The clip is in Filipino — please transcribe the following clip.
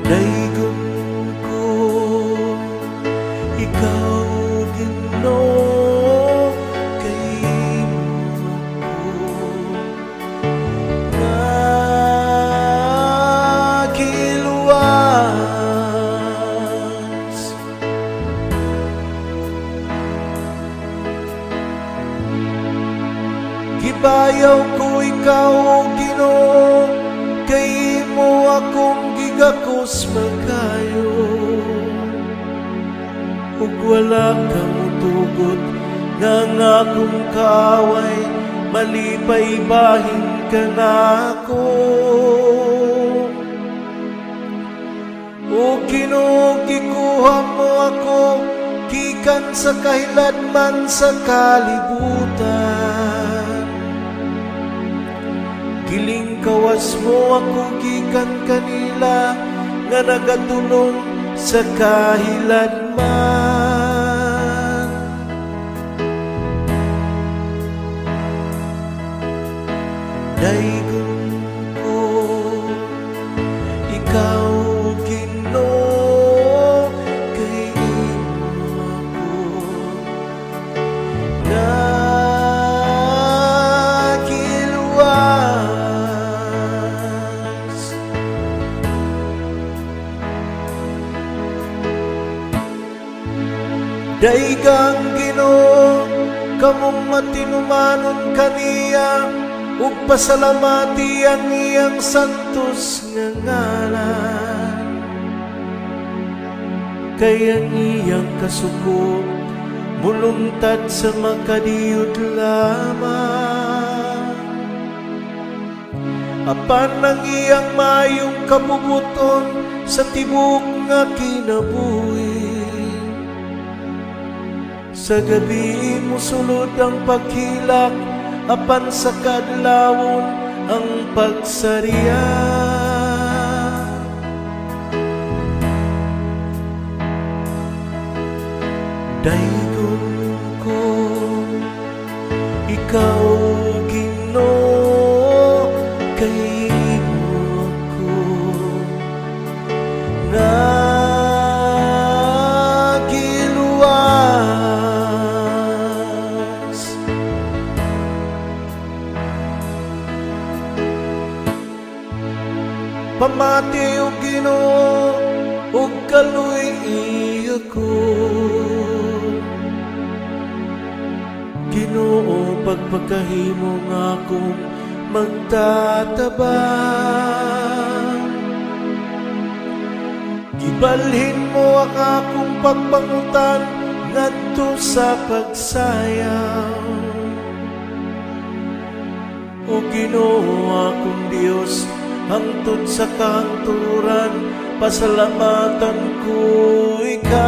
Daygon ko, ikaw Ginoo, kay imo ko nagiluwas. Gibayaw ko ikaw, Ginoo, kay imo akong gigakos magayo. Ug wala kang tugot nga akong kaaway, malipay bahin ka na ako. O Ginoo, gikuha mo ako gikan sa kahiladman sa kalibutan. Giling kawas mo ako gikan kanila nga nagatulong sa kahiladman. Daygon ko, ikaw Ginoo, kay imo ako nagiluwas. Daygang Ginoo, kamong matinumanon kaniya, ug pasalamati ang iyang santos nga ngalan. Kay ang iyang kasuko mulungtad sa makadiyot lamang. Apan ang iyang mayong kabubuton sa tibok nga kinabuhi. Sa gabi mo sulod ang paghilak, apan sa kadlawon ang pagsariya. Daygon ko, ikaw Ginoo, kay imo ako nagiluwas. Pamati o Ginoo, ug kaluy iya ko. Ginoo, pagpakahimo nga akong magtatabang. Gibalhin mo ang akong pagpangutan ngadto sa pagsayaw. O Ginoo, akong Dios, hangtod sa kahangturan, pasalamatan ko ikaw.